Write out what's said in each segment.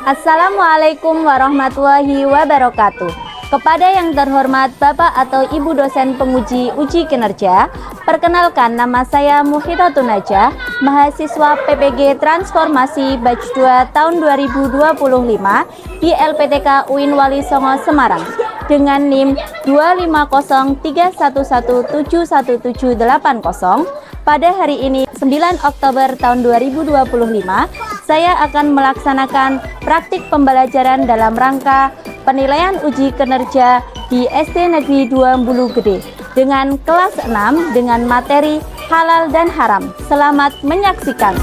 Assalamualaikum warahmatullahi wabarakatuh. Kepada yang terhormat Bapak atau Ibu dosen penguji uji kinerja, perkenalkan nama saya Mufidatun Najah, mahasiswa PPG Transformasi Batch 2 tahun 2025 di LPTK UIN Wali Songo Semarang dengan NIM 25031171780. Pada hari ini 9 Oktober tahun 2025, saya akan melaksanakan praktik pembelajaran dalam rangka penilaian uji kinerja di SD Negeri 2 Bulu Gede dengan kelas 6 dengan materi halal dan haram. Selamat menyaksikan.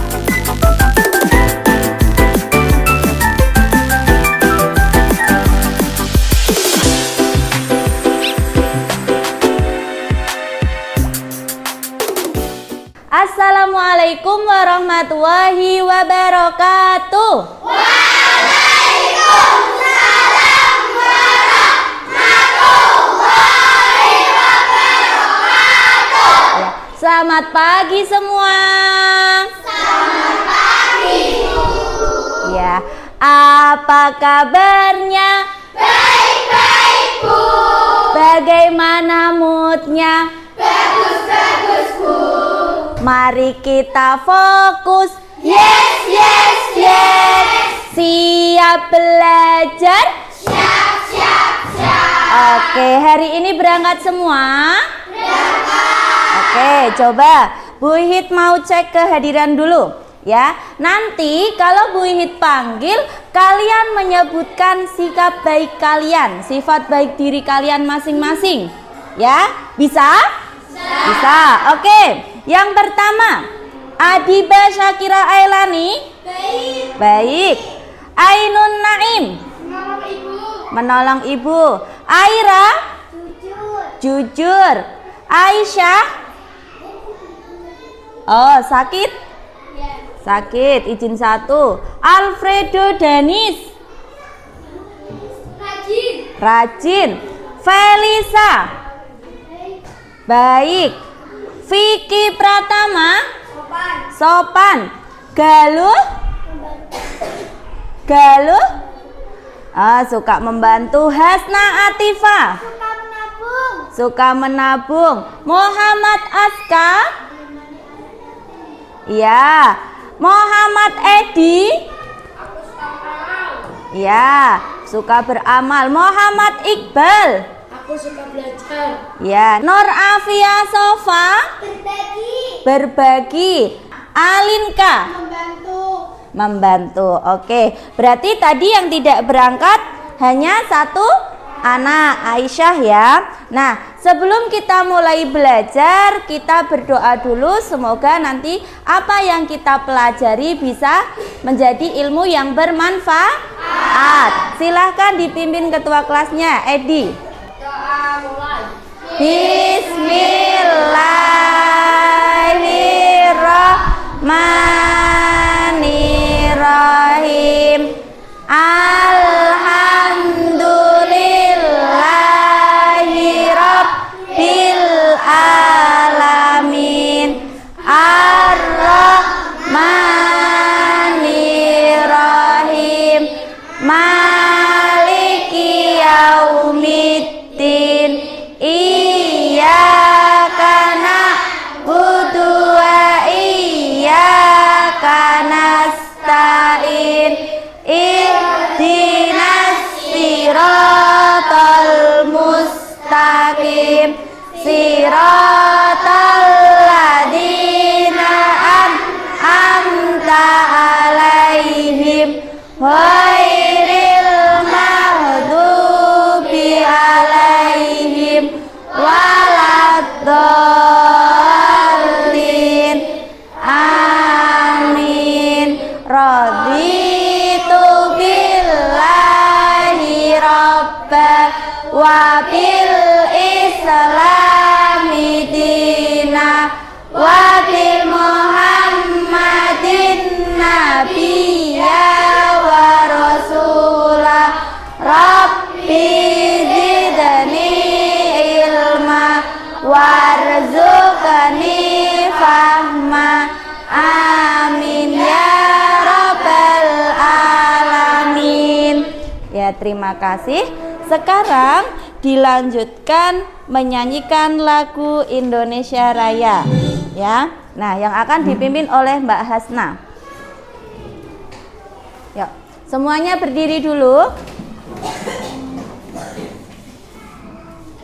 Assalamualaikum warahmatullahi wabarakatuh. Waalaikumsalam warahmatullahi wabarakatuh. Selamat pagi semua. Selamat pagi, Bu. Ya, apa kabarnya? Baik-baik, Bu. Bagaimana moodnya? Bagus-bagus, Bu. Mari kita fokus. Yes, yes, yes. Siap belajar? Siap, siap, siap. Oke, hari ini berangkat semua? Berangkat. Oke, coba Bu Ihit mau cek kehadiran dulu ya. Nanti kalau Bu Ihit panggil, kalian menyebutkan sikap baik kalian, sifat baik diri kalian masing-masing. Ya, bisa? Bisa. Oke. Yang pertama, Adiba Syakira Ailani. Baik. Baik. Ainun Naim. Menolong Ibu. Menolong ibu. Aira. Jujur. Jujur. Aisyah. Oh, sakit? Yes. Sakit, izin satu. Alfredo Danis. Rajin. Rajin. Felisa. Baik. Baik. Vicky Pratama. Sopan. Sopan. Galuh. Galuh. Suka membantu. Hasna Atifah. Suka menabung. Suka menabung. Muhammad Aska. Ya. Muhammad Edi. Aku suka beramal. Ya. Suka beramal. Muhammad Iqbal. Aku suka belajar. Ya. Nur Afia Sofa. Berbagi. Berbagi. Alinka. Membantu. Oke. Berarti tadi yang tidak berangkat hanya satu anak, Aisyah ya. Nah, sebelum kita mulai belajar, kita berdoa dulu semoga nanti apa yang kita pelajari bisa menjadi ilmu yang bermanfaat. Silahkan dipimpin ketua kelasnya, Edi. Doa mulai. Bismillahirrahmanirrahim. Alhamdulillahi rabbil alamin. Ar-Rahmanirrahim. Maliki yaumiddin. Iyyaka na'budu wa iyyaka terima kasih. Sekarang dilanjutkan menyanyikan lagu Indonesia Raya, ya. Nah, yang akan dipimpin oleh Mbak Hasna. Yuk, semuanya berdiri dulu.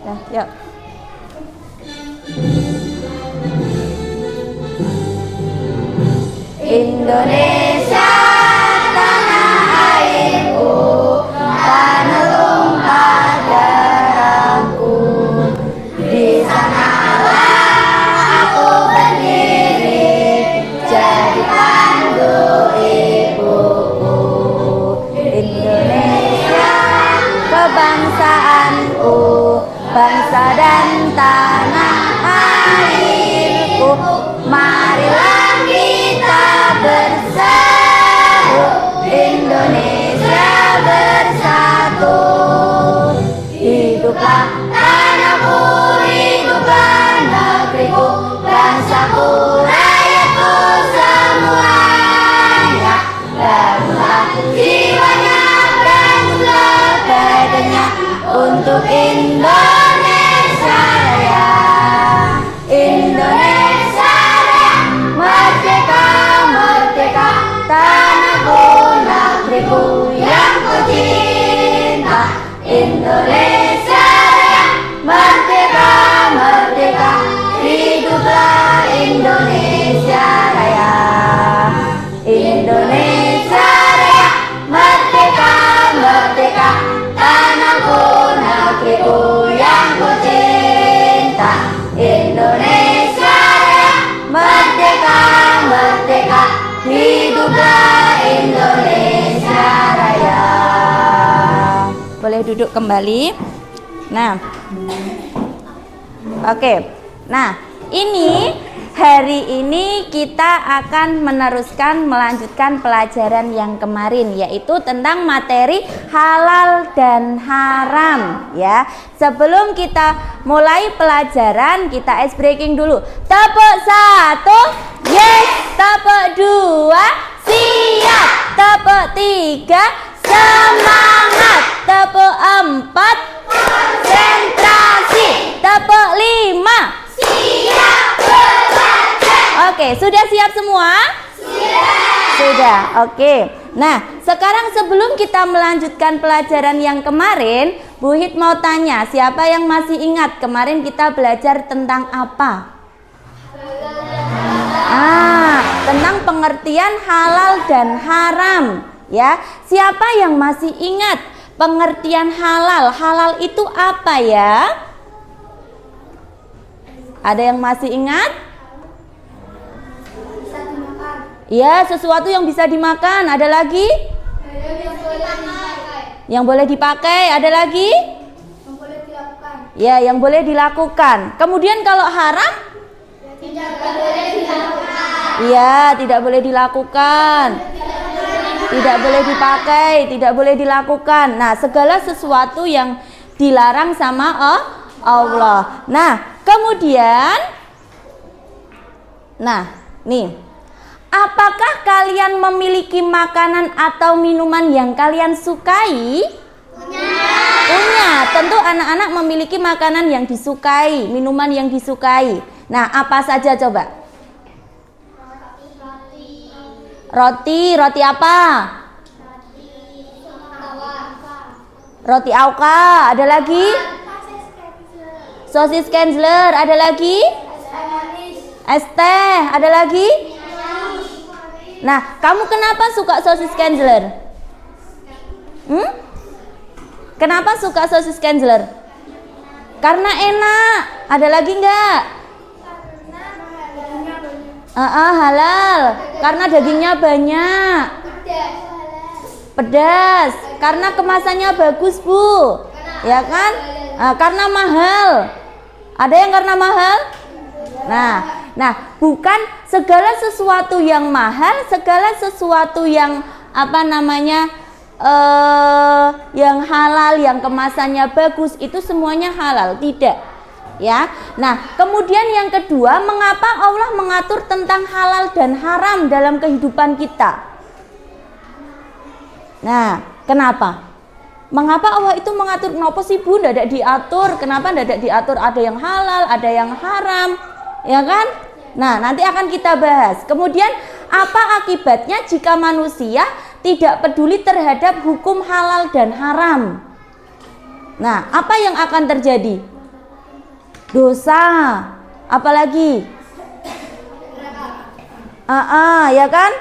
Nah, yuk. Indonesia tanah airku, tanah tumpah darahku. Di sanalah aku berdiri, jadi pandu ibuku. Indonesia kebangsaanku, bangsa dan tanah airku. Marilah kita bersatu, Indonesia bersatu. Hiduplah tanahku, hiduplah negeriku, bangsaku, rakyatku semuanya. Bangunlah jiwanya, bangunlah badannya untuk Indonesia Raya. Indonesia Raya, merdeka, merdeka, tanahku, negeriku yang ku cinta. Indonesia Raya, merdeka, merdeka, hiduplah Indonesia Raya. Indonesia Raya, merdeka, merdeka, tanahku, negeriku yang ku cinta. Indonesia Raya, merdeka, merdeka, hiduplah Indonesia Raya. Boleh duduk kembali. Nah, oke. Nah, ini hari ini kita akan melanjutkan pelajaran yang kemarin, yaitu tentang materi halal dan haram, ya. Sebelum kita mulai pelajaran, kita ice breaking dulu. Tepuk 1, yes. Tepuk 2, siap. Tepuk 3, semangat. Tepuk 4, konsentrasi. Tepuk 5, siap belajar. Oke, sudah siap semua? Siap. Sudah, oke. Nah, sekarang sebelum kita melanjutkan pelajaran yang kemarin, Bu Hit mau tanya, siapa yang masih ingat kemarin kita belajar tentang apa? Tentang pengertian halal dan haram, ya. Siapa yang masih ingat pengertian halal? Halal itu apa ya? Ada yang masih ingat? Bisa dimakan. Ya, sesuatu yang bisa dimakan. Ada lagi? Yang boleh dipakai. Ada lagi? Yang boleh dilakukan. Ya, yang boleh dilakukan. Kemudian kalau haram? Tidak boleh dilakukan. Iya, tidak boleh dilakukan. Tidak boleh dipakai, tidak boleh dilakukan. Nah, segala sesuatu yang dilarang sama Allah. Nah, kemudian, nih, apakah kalian memiliki makanan atau minuman yang kalian sukai? Punya. Tentu anak-anak memiliki makanan yang disukai, minuman yang disukai. Nah, apa saja coba? Roti apa? Roti Auka. Ada lagi? Sosis Kenzler. Ada lagi? Es teh. Ada lagi? Nah, kamu kenapa suka sosis Kenzler? Kenapa suka sosis Kenzler? Karena enak. Ada lagi enggak? Halal. Karena dagingnya banyak. Pedas. Karena kemasannya bagus, Bu. Ya kan? Karena mahal. Ada yang karena mahal? Nah, bukan segala sesuatu yang mahal, segala sesuatu yang yang halal, yang kemasannya bagus, itu semuanya halal, tidak. Ya. Nah, kemudian yang kedua, mengapa Allah mengatur tentang halal dan haram dalam kehidupan kita? Nah, kenapa? Mengapa Allah itu mengatur? Kenapa sih Bu tidak diatur? Kenapa tidak diatur ada yang halal, ada yang haram? Ya kan? Nah, nanti akan kita bahas. Kemudian apa akibatnya jika manusia tidak peduli terhadap hukum halal dan haram? Nah, apa yang akan terjadi? Dosa. Apalagi? Ya kan?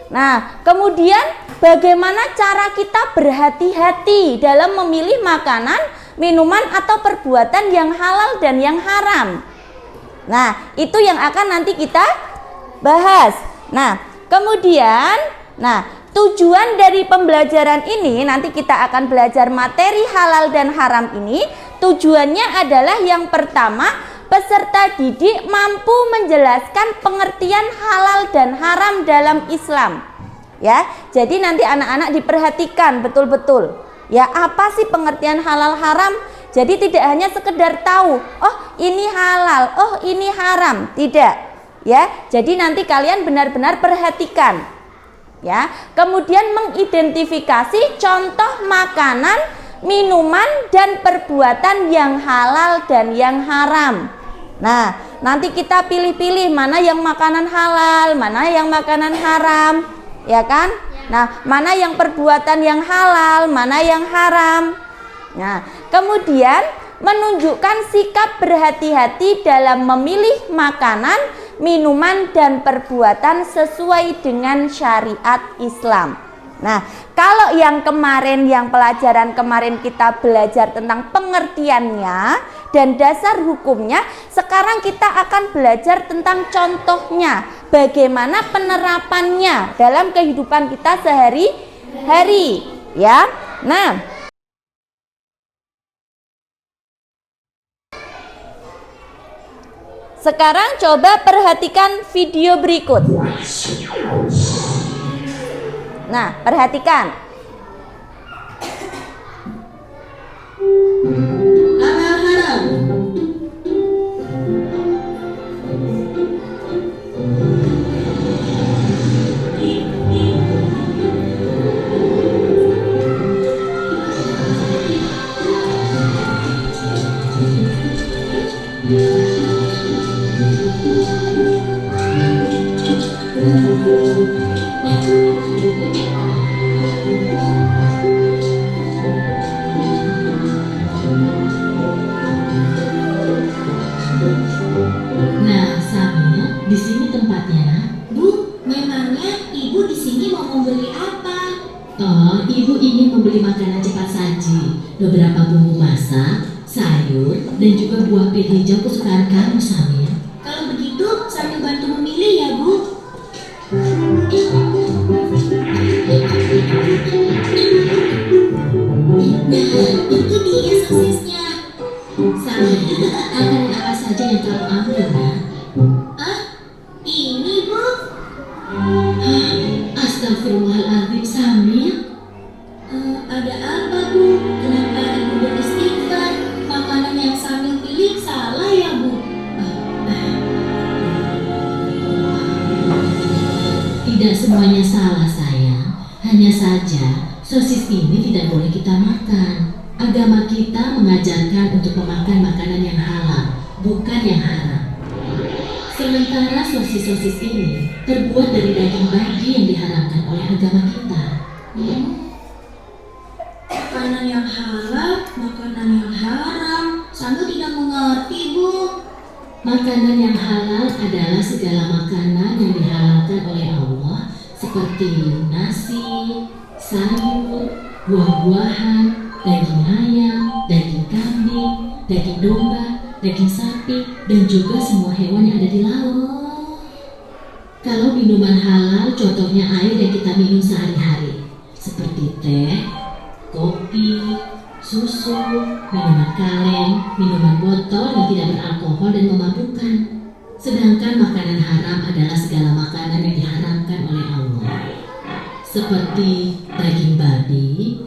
Nah, kemudian bagaimana cara kita berhati-hati dalam memilih makanan, minuman atau perbuatan yang halal dan yang haram? Nah, itu yang akan nanti kita bahas. Nah, kemudian, tujuan dari pembelajaran ini, nanti kita akan belajar materi halal dan haram ini. Tujuannya adalah yang pertama, peserta didik mampu menjelaskan pengertian halal dan haram dalam Islam. Ya, jadi nanti anak-anak diperhatikan betul-betul. Ya, apa sih pengertian halal haram? Jadi tidak hanya sekedar tahu, oh ini halal, oh ini haram, tidak. Ya, jadi nanti kalian benar-benar perhatikan. Ya, kemudian mengidentifikasi contoh makanan, minuman dan perbuatan yang halal dan yang haram. Nah, nanti kita pilih-pilih mana yang makanan halal, mana yang makanan haram, ya kan? Nah, mana yang perbuatan yang halal, mana yang haram. Nah, kemudian menunjukkan sikap berhati-hati dalam memilih makanan, minuman dan perbuatan sesuai dengan syariat Islam. Nah, kalau yang kemarin, yang pelajaran kemarin kita belajar tentang pengertiannya dan dasar hukumnya, sekarang kita akan belajar tentang contohnya, bagaimana penerapannya dalam kehidupan kita sehari-hari, ya. Nah, sekarang coba perhatikan video berikut. Nah, perhatikan. Halal haram. Nah, Samia, di sini tempatnya. Bu, memangnya ibu di sini mau membeli apa? Oh, ibu ingin membeli makanan cepat saji, beberapa bumbu masak, sayur, dan juga buah pil hijau kesukaan kamu, Samia. Kalau begitu, sambil bantu memilih ya, Bu. Nah, itu dia sosisnya. Samia, makanan apa saja yang kamu ambil, nak? Ah, ini, Bu. Astagfirullahaladzim, Samia. Ada apa, Bu? Kenapa ibu beristighfar? Makanan yang sambil pilih salah ya, Bu? Tidak semuanya salah, sayang. Hanya saja, sosis ini tidak boleh kita makan. Agama kita mengajarkan untuk memakan makanan yang halal, bukan yang haram. Sementara sosis-sosis ini terbuat dari daging babi yang diharamkan oleh agama kita. Makanan yang halal, makanan yang haram. Sambil tidak mengerti, Bu. Makanan yang halal adalah segala makanan yang dihalalkan oleh Allah, seperti nasi, sayur, buah-buahan, daging ayam, daging kambing, daging domba, daging sapi, dan juga semua hewan yang ada di laut. Kalau minuman halal, contohnya air yang kita minum sehari-hari, seperti teh, kopi, susu, minuman kaleng, minuman botol yang tidak beralkohol dan memabukkan. Sedangkan makanan haram adalah segala makanan yang diharamkan oleh Allah, seperti daging babi,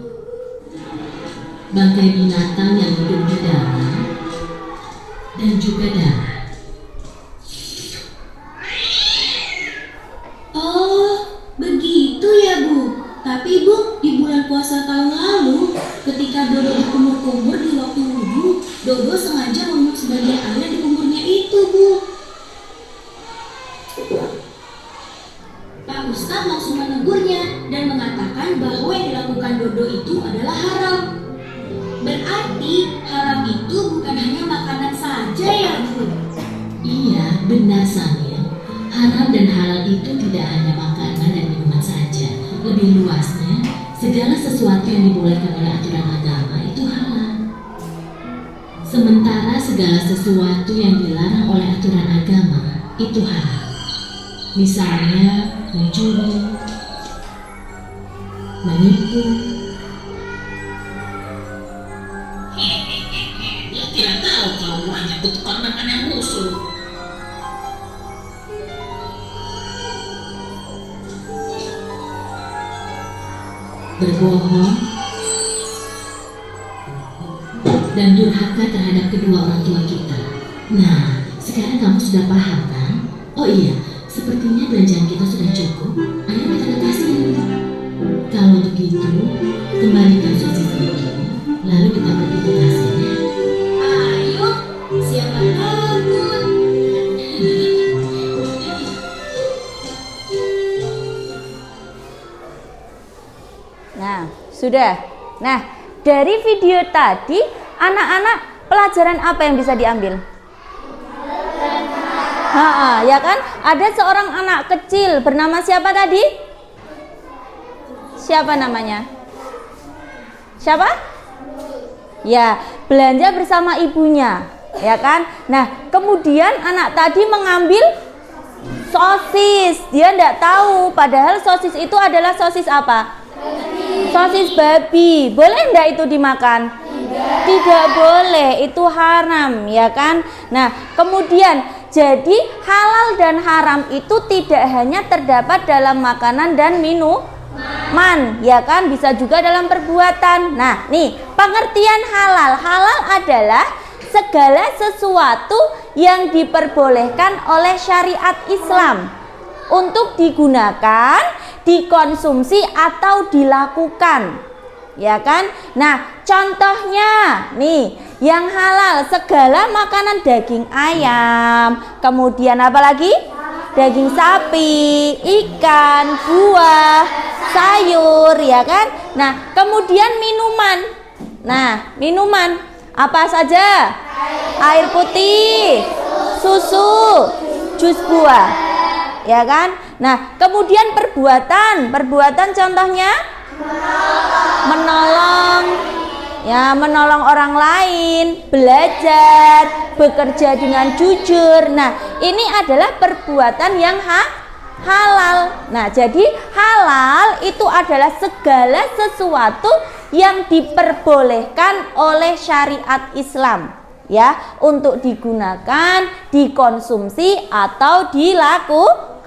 bangkai binatang yang hidup di darat, dan juga darah. Oh, begitu ya, Bu. Tapi, Bu, di bulan puasa tahun lalu, Ketika Dodo dikumur-kumur di waktu wudhu, Dodo sengaja menguap sebagian air di kumurnya itu, Bu. Pak Ustadz langsung menegurnya dan mengatakan bahwa yang dilakukan Dodo itu adalah haram. Berarti haram itu bukan hanya makanan saja ya, Bu? Iya, benar Samil. Haram dan halal itu tidak hanya makanan dan minuman saja. Lebih luasnya, segala sesuatu yang dibolehkan oleh aturan agama itu halal. Sementara segala sesuatu yang dilarang oleh aturan agama itu haram. Misalnya mencuri, menipu. Dia tidak tahu kalau hanya kutukan makanan musuh. Berbohong dan durhaka terhadap kedua orang tua kita. Nah, sekarang kamu sudah paham kan? Oh iya, sepertinya belanjaan kita sudah cukup. Ayo kita ke kasir. Kalau begitu, kembalikan sosis itu, lalu kita pergi ke kasirnya. Ayo, siapa takut? Nah, sudah. Nah, dari video tadi, anak-anak pelajaran apa yang bisa diambil? Ya kan? Ada seorang anak kecil bernama siapa tadi? Siapa namanya? Siapa? Ya, belanja bersama ibunya, ya kan? Nah, kemudian anak tadi mengambil sosis. Dia tidak tahu, padahal sosis itu adalah sosis apa? Sosis babi. Boleh enggak itu dimakan? Tidak boleh, itu haram, ya kan? Nah, kemudian jadi halal dan haram itu tidak hanya terdapat dalam makanan dan minuman, ya kan? Bisa juga dalam perbuatan. Nah, nih, pengertian halal. Halal adalah segala sesuatu yang diperbolehkan oleh syariat Islam untuk digunakan, dikonsumsi atau dilakukan, ya kan? Nah, contohnya nih, yang halal segala makanan daging ayam, kemudian apa lagi? Daging sapi, ikan, buah, sayur, ya kan? Nah, kemudian minuman. Nah, minuman apa saja? Air putih, susu, jus buah, ya kan? Nah, kemudian perbuatan contohnya menolong, ya, menolong orang lain, belajar, bekerja dengan jujur. Nah, ini adalah perbuatan yang halal. Nah, jadi halal itu adalah segala sesuatu yang diperbolehkan oleh syariat Islam, ya, untuk digunakan, dikonsumsi atau dilakukan.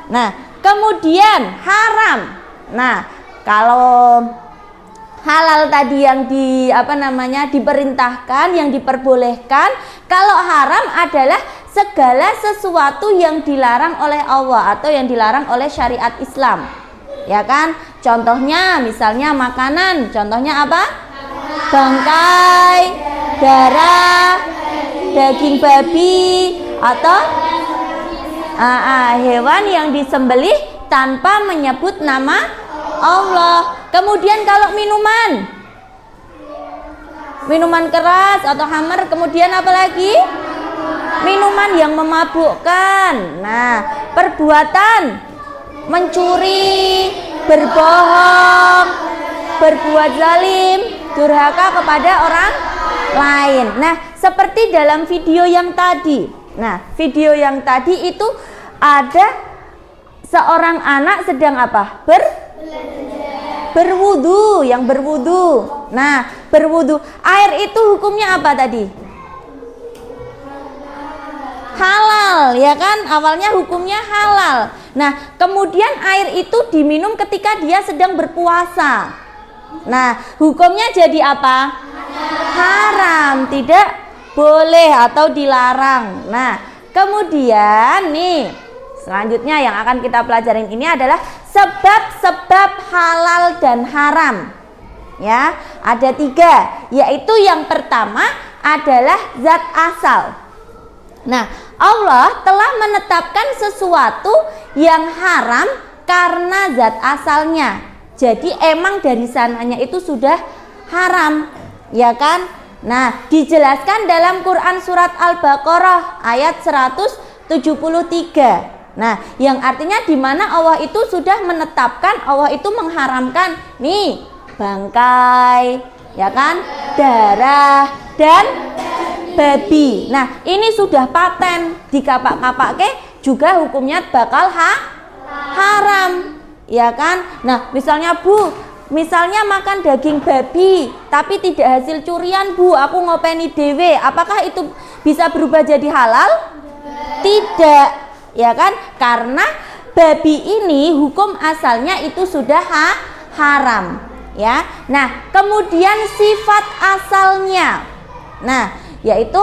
Nah, kemudian haram. Nah, kalau halal tadi yang diperintahkan, yang diperbolehkan. Kalau haram adalah segala sesuatu yang dilarang oleh Allah atau yang dilarang oleh syariat Islam, ya kan? Contohnya misalnya makanan, contohnya apa? Bangkai, darah, daging babi, atau hewan yang disembelih tanpa menyebut nama Allah. Kemudian kalau minuman keras atau khamar, kemudian apa lagi? Minuman yang memabukkan. Nah, perbuatan mencuri, berbohong, berbuat zalim, durhaka kepada orang lain. Nah, seperti dalam video yang tadi. Nah, video yang tadi itu ada seorang anak sedang apa? Berwudu, yang berwudu. Nah, berwudu. Air itu hukumnya apa tadi? Halal, ya kan? Awalnya hukumnya halal. Nah, kemudian air itu diminum ketika dia sedang berpuasa. Nah, hukumnya jadi apa? Haram, tidak boleh atau dilarang. Nah, kemudian nih, selanjutnya yang akan kita pelajarin ini adalah sebab-sebab halal dan haram. Ya, ada 3, yaitu yang pertama adalah zat asal. Nah, Allah telah menetapkan sesuatu yang haram karena zat asalnya. Jadi emang dari sananya itu sudah haram, ya kan? Nah, dijelaskan dalam Quran surat Al-Baqarah ayat 173. Nah, yang artinya di mana Allah itu sudah menetapkan, Allah itu mengharamkan nih bangkai, ya kan, darah dan babi. Nah, ini sudah paten, dikapak-kapake juga hukumnya bakal haram, ya kan. Nah, misalnya Bu, misalnya makan daging babi tapi tidak hasil curian Bu, aku ngopeni dewe, apakah itu bisa berubah jadi halal? Tidak, ya kan, karena babi ini hukum asalnya itu sudah haram, ya. Nah, kemudian sifat asalnya, nah, yaitu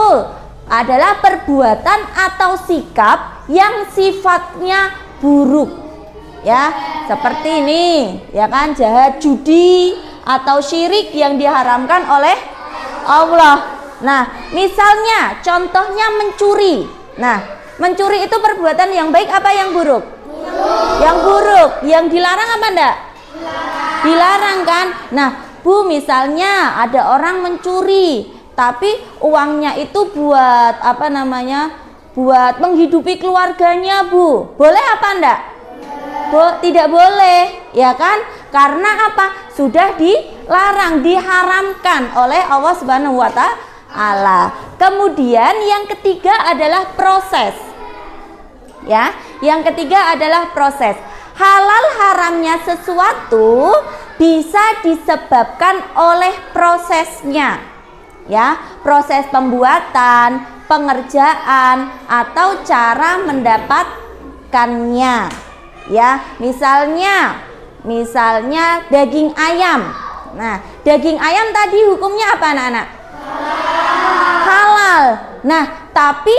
adalah perbuatan atau sikap yang sifatnya buruk, ya, seperti ini, ya kan, jahat, judi atau syirik yang diharamkan oleh Allah. Nah, misalnya contohnya mencuri. Nah, mencuri itu perbuatan yang baik apa yang buruk? Yang buruk. Yang dilarang apa enggak? Dilarang kan? Nah, Bu, misalnya ada orang mencuri, tapi uangnya itu buat apa namanya? Buat menghidupi keluarganya, Bu. Boleh apa enggak? Tidak boleh, ya kan? Karena apa? Sudah dilarang, diharamkan oleh Allah Subhanahu wa Ta'ala. Kemudian yang ketiga adalah proses. Ya, yang ketiga adalah proses. Halal haramnya sesuatu bisa disebabkan oleh prosesnya. Ya, proses pembuatan, pengerjaan atau cara mendapatkannya. Ya, misalnya daging ayam. Nah, daging ayam tadi hukumnya apa anak-anak? Halal. Nah, tapi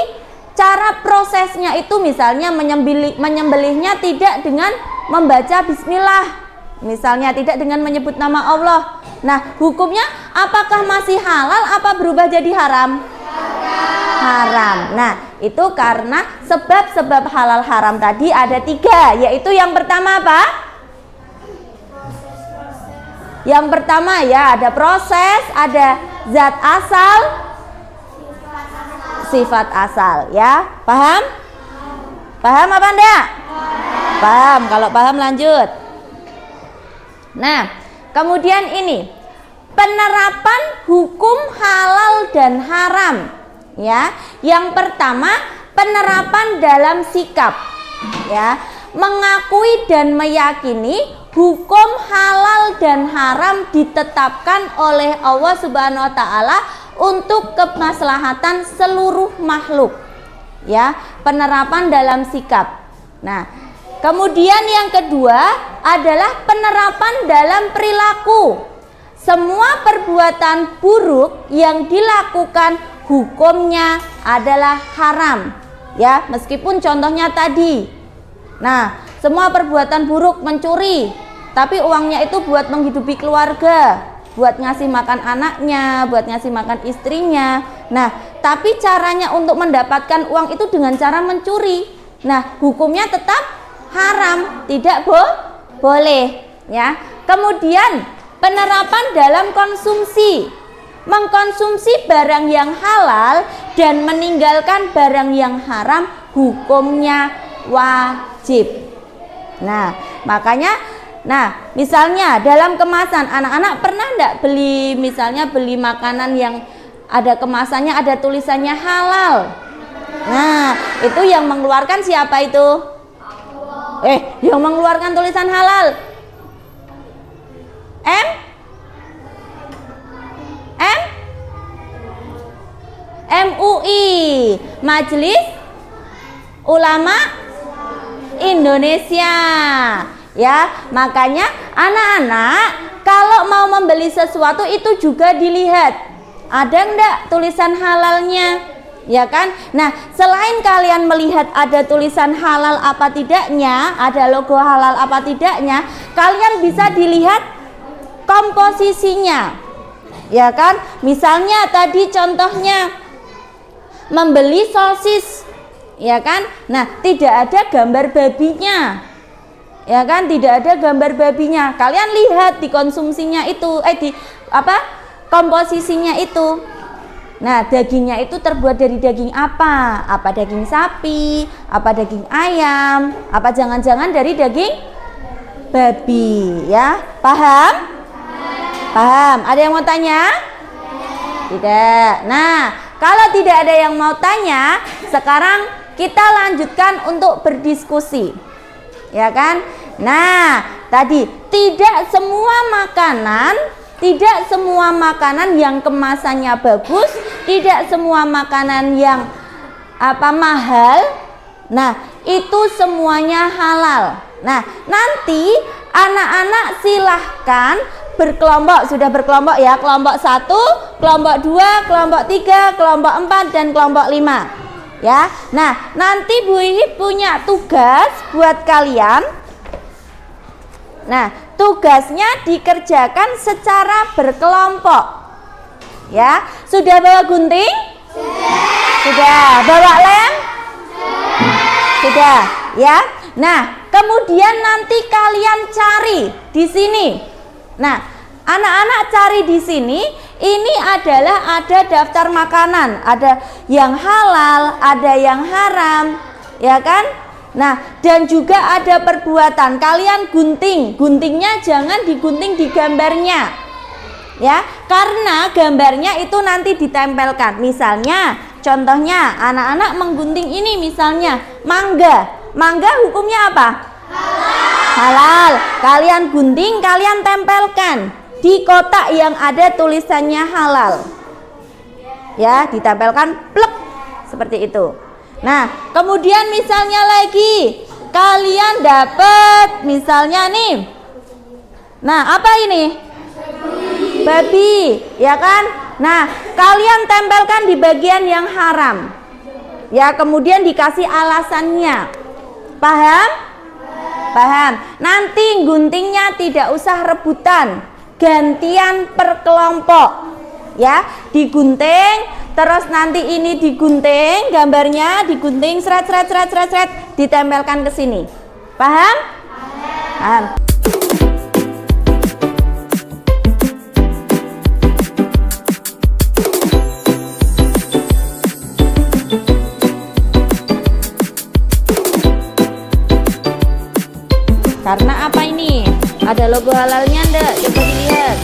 cara prosesnya itu misalnya menyembelihnya tidak dengan membaca bismillah, misalnya tidak dengan menyebut nama Allah. Nah, hukumnya apakah masih halal apa berubah jadi haram? Haram. Nah, itu karena sebab-sebab halal haram tadi ada 3, yaitu yang pertama apa? Yang pertama ya ada proses, ada zat asal, sifat asal, ya. Paham? Paham apa enggak? Paham. Kalau paham lanjut. Nah, kemudian ini penerapan hukum halal dan haram, ya. Yang pertama, penerapan dalam sikap, ya. Mengakui dan meyakini hukum halal dan haram ditetapkan oleh Allah Subhanahu wa Ta'ala untuk kemaslahatan seluruh makhluk, ya. Penerapan dalam sikap. Nah, kemudian yang kedua adalah penerapan dalam perilaku. Semua perbuatan buruk yang dilakukan hukumnya adalah haram, ya, meskipun contohnya tadi. Nah, semua perbuatan buruk, mencuri, tapi uangnya itu buat menghidupi keluarga, buat ngasih makan anaknya, buat ngasih makan istrinya. Nah, tapi caranya untuk mendapatkan uang itu dengan cara mencuri. Nah, hukumnya tetap haram, tidak boleh, ya. Kemudian penerapan dalam konsumsi, mengkonsumsi barang yang halal dan meninggalkan barang yang haram hukumnya wajib. Nah, makanya, nah, misalnya dalam kemasan, anak-anak pernah enggak beli, misalnya beli makanan yang ada kemasannya, ada tulisannya halal. Nah, itu yang mengeluarkan siapa itu? Yang mengeluarkan tulisan halal MUI, Majelis Ulama Indonesia, ya. Makanya anak-anak kalau mau membeli sesuatu itu juga dilihat ada enggak tulisan halalnya, ya kan. Nah, selain kalian melihat ada tulisan halal apa tidaknya, ada logo halal apa tidaknya, kalian bisa dilihat komposisinya. Ya kan? Misalnya tadi contohnya membeli sosis, ya kan? Nah, tidak ada gambar babinya. Ya kan? Tidak ada gambar babinya. Kalian lihat di konsumsinya itu, komposisinya itu. Nah, dagingnya itu terbuat dari daging apa? Apa daging sapi? Apa daging ayam? Apa jangan-jangan dari daging babi? Ya, paham? Paham? Ada yang mau tanya? Tidak. Nah, kalau tidak ada yang mau tanya, sekarang kita lanjutkan untuk berdiskusi. Ya kan? Nah, tadi tidak semua makanan yang kemasannya bagus, tidak semua makanan yang mahal. Nah, itu semuanya halal. Nah, nanti anak-anak silahkan berkelompok, sudah berkelompok ya, kelompok 1, kelompok 2, kelompok 3, kelompok 4 dan kelompok 5. Ya. Nah, nanti Bu Ihip punya tugas buat kalian. Nah, tugasnya dikerjakan secara berkelompok. Ya, sudah bawa gunting? Sudah. Bawa lem? Sudah, ya. Nah, kemudian nanti kalian cari di sini. Nah, anak-anak cari di sini, ini adalah ada daftar makanan, ada yang halal, ada yang haram, ya kan? Nah, dan juga ada perbuatan. Kalian guntingnya jangan digunting di gambarnya. Ya, karena gambarnya itu nanti ditempelkan. Misalnya, contohnya anak-anak menggunting ini misalnya mangga. Mangga hukumnya apa? Halal. Kalian gunting, kalian tempelkan di kotak yang ada tulisannya halal. Ya, ditempelkan plek seperti itu. Nah, kemudian misalnya lagi kalian dapat misalnya nih. Nah, apa ini? Babi, ya kan? Nah, kalian tempelkan di bagian yang haram. Ya, kemudian dikasih alasannya. Paham? Paham. Nanti guntingnya tidak usah rebutan, gantian per kelompok. Ya, digunting. Terus nanti ini digunting, gambarnya digunting, seret, ditempelkan ke sini. Paham? Paham. Karena apa ini? Ada logo halalnya enggak? Coba dilihat.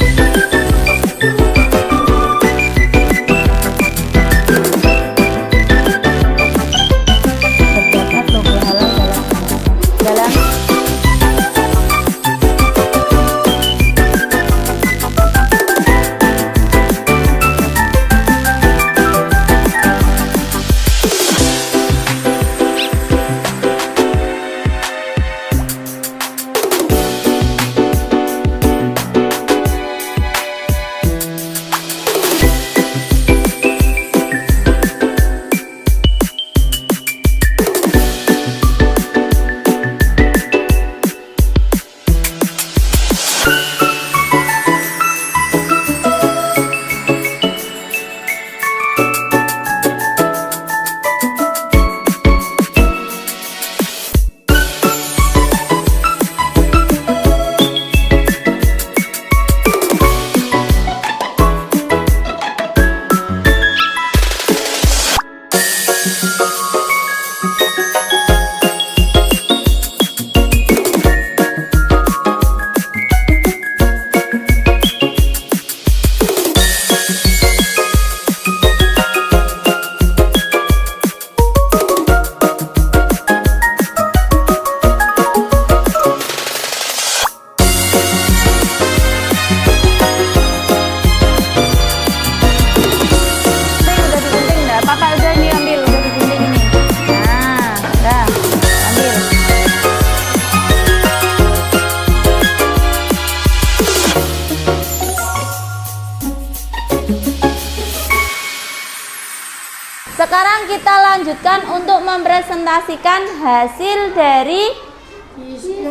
Sekarang kita lanjutkan untuk mempresentasikan hasil dari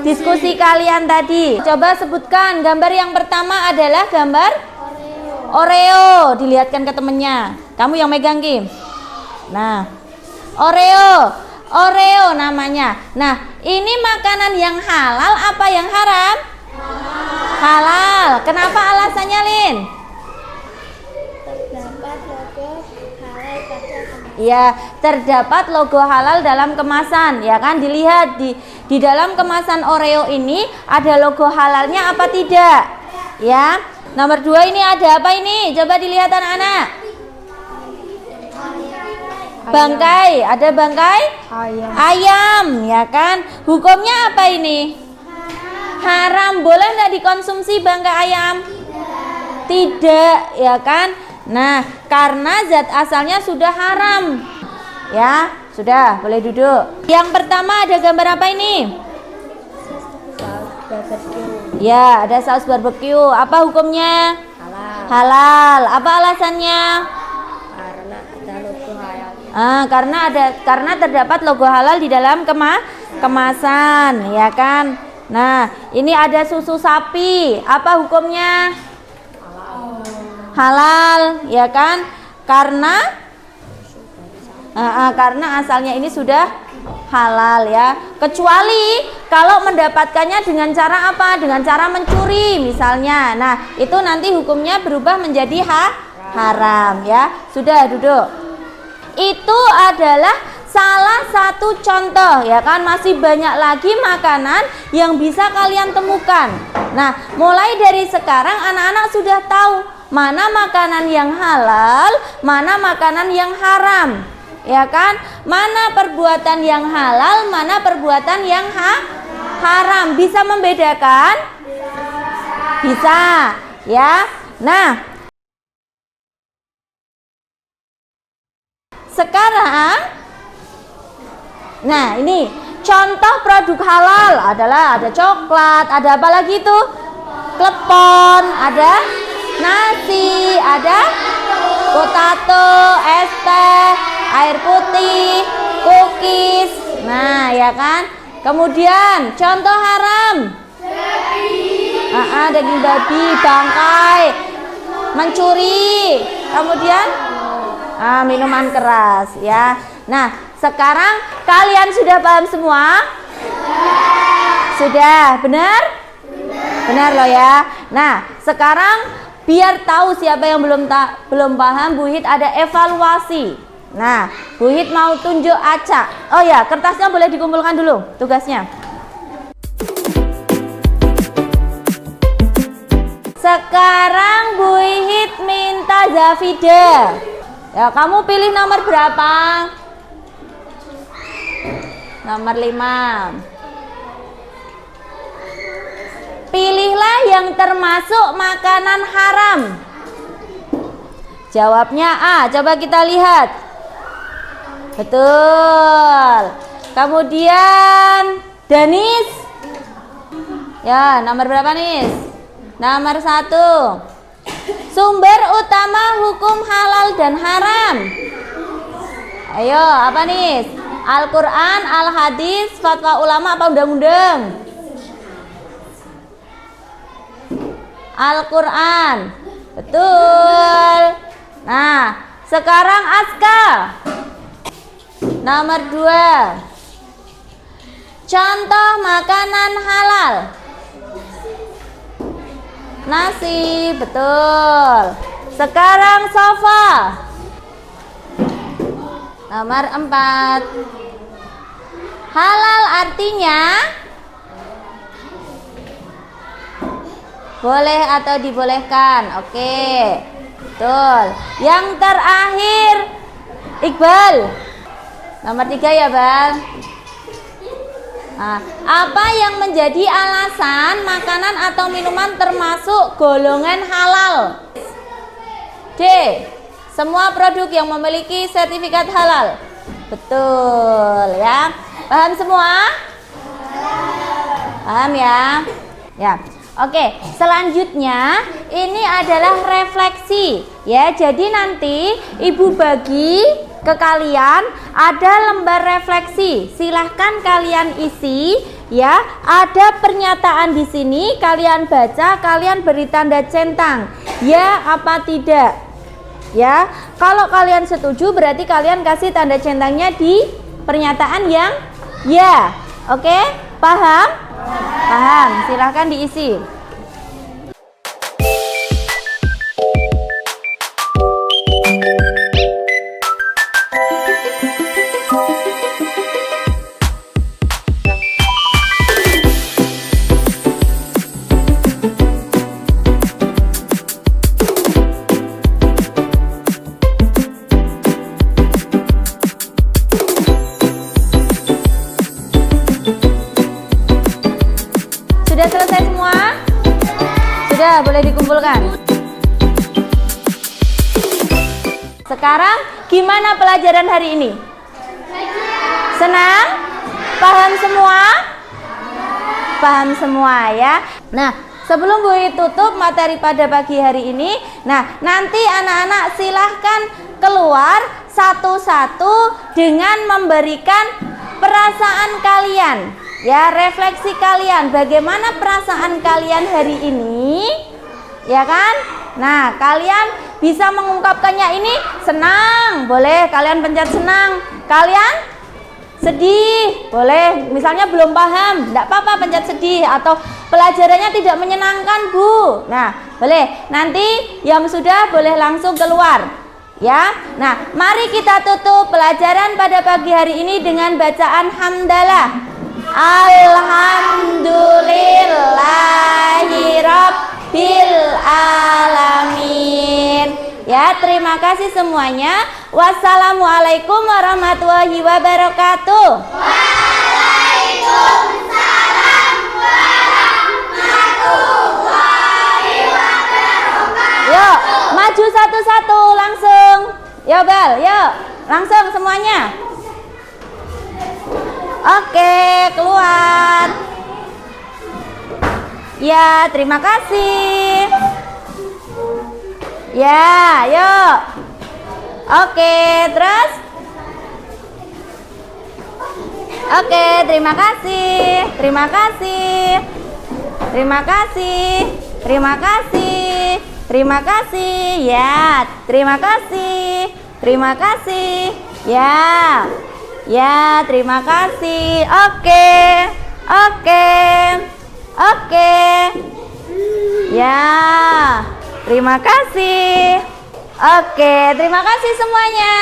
diskusi kalian tadi. Coba sebutkan, gambar yang pertama adalah gambar Oreo. Dilihatkan ke temennya. Kamu yang megang, Kim. Nah, Oreo namanya. Nah, ini makanan yang halal apa yang haram? Halal. Kenapa alasannya, Lin? Terdapat logo halal pada kemasan. Ya, terdapat logo halal dalam kemasan, ya kan? Dilihat di dalam kemasan Oreo ini ada logo halalnya apa tidak? Ya. Nomor 2 ini ada apa ini? Coba dilihat anak-anak. Bangkai, ada bangkai? Ayam, ya kan? Hukumnya apa ini? Haram. Boleh nggak dikonsumsi bangkai ayam? Tidak, ya kan? Nah, karena zat asalnya sudah haram. Ya, sudah, boleh duduk. Yang pertama ada gambar apa ini? Ya, ada saus barbeque. Apa hukumnya? Halal. Apa alasannya? Karena terdapat logo halal di dalam kemasan, ya kan? Nah, ini ada susu sapi. Apa hukumnya? Halal, ya kan? Karena asalnya ini sudah halal, ya. Kecuali kalau mendapatkannya dengan cara apa? Dengan cara mencuri misalnya. Nah, itu nanti hukumnya berubah menjadi haram, ya. Sudah, duduk. Itu adalah salah satu contoh, ya kan? Masih banyak lagi makanan yang bisa kalian temukan. Nah, mulai dari sekarang anak-anak sudah tahu mana makanan yang halal, mana makanan yang haram, ya kan? Mana perbuatan yang halal, mana perbuatan yang haram. Bisa membedakan? Bisa, ya. Nah, sekarang, nah ini contoh produk halal adalah ada coklat, ada apa lagi tuh? Klepon, ada nasi, ada potato, es teh, air putih, cookies. Nah, ya kan? Kemudian contoh haram. Daging babi, bangkai, mencuri. Kemudian minuman keras, ya. Nah, sekarang kalian sudah paham semua? Sudah, benar? Benar loh ya. Nah, sekarang biar tahu siapa yang belum paham, Bu Hit ada evaluasi. Nah, Bu Hit mau tunjuk acak. Oh ya, kertasnya boleh dikumpulkan dulu tugasnya. Sekarang Bu Hit minta Zafida. Ya, kamu pilih nomor berapa? Nomor 5. Pilihlah yang termasuk makanan haram. Jawabnya A. Coba kita lihat. Betul. Kemudian Danis. Ya, nomor berapa Nis? Nomor 1. Sumber utama hukum halal dan haram. Ayo, apa nih? Al-Quran, Al-Hadis, fatwa ulama apa undang-undang? Al-Quran. Betul. Nah, sekarang Aska. Nomor 2. Contoh makanan halal. Nasi, betul. Sekarang Sofa. Nomor 4. Halal artinya boleh atau dibolehkan. Oke, betul. Yang terakhir Iqbal. Nomor 3 ya Bang. Nah, apa yang menjadi alasan makanan atau minuman termasuk golongan halal? D. Semua produk yang memiliki sertifikat halal. Betul ya. Paham semua? Paham ya? Ya. Oke, selanjutnya ini adalah refleksi ya. Jadi nanti Ibu bagi ke kalian ada lembar refleksi. Silahkan kalian isi Ya, ada pernyataan di sini, kalian baca, kalian beri tanda centang. Ya apa tidak? Ya, kalau kalian setuju berarti kalian kasih tanda centangnya di pernyataan yang ya. Oke, paham? Paham. Silahkan diisi. Sudah selesai semua? Sudah, boleh dikumpulkan. Sekarang gimana pelajaran hari ini? Senang? Paham semua? Paham semua ya. Nah, sebelum Bu Wi tutup materi pada pagi hari ini, nah nanti anak-anak silahkan keluar satu-satu dengan memberikan perasaan kalian. Ya, refleksi kalian, bagaimana perasaan kalian hari ini, ya kan? Nah, kalian bisa mengungkapkannya ini senang, boleh kalian pencet senang. Kalian sedih, boleh. Misalnya belum paham, enggak apa-apa pencet sedih. Atau pelajarannya tidak menyenangkan, Bu. Nah, boleh. Nanti yang sudah boleh langsung keluar. Ya, nah mari kita tutup pelajaran pada pagi hari ini dengan bacaan hamdalah. Alhamdulillahirabbil alamin. Ya, terima kasih semuanya. Wassalamualaikum warahmatullahi wabarakatuh. Waalaikumsalam warahmatullahi wabarakatuh. Yuk, maju satu-satu langsung. Yuk, Bel, yuk. Langsung semuanya. Oke, keluar. Ya, terima kasih. Ya, yuk. Oke, terus. Oke, terima kasih. Terima kasih. Terima kasih. Terima kasih. Terima kasih. Ya, terima kasih. Terima kasih. Ya. Ya, terima kasih. Oke. Oke. Oke. Ya. Terima kasih. Oke, terima kasih semuanya.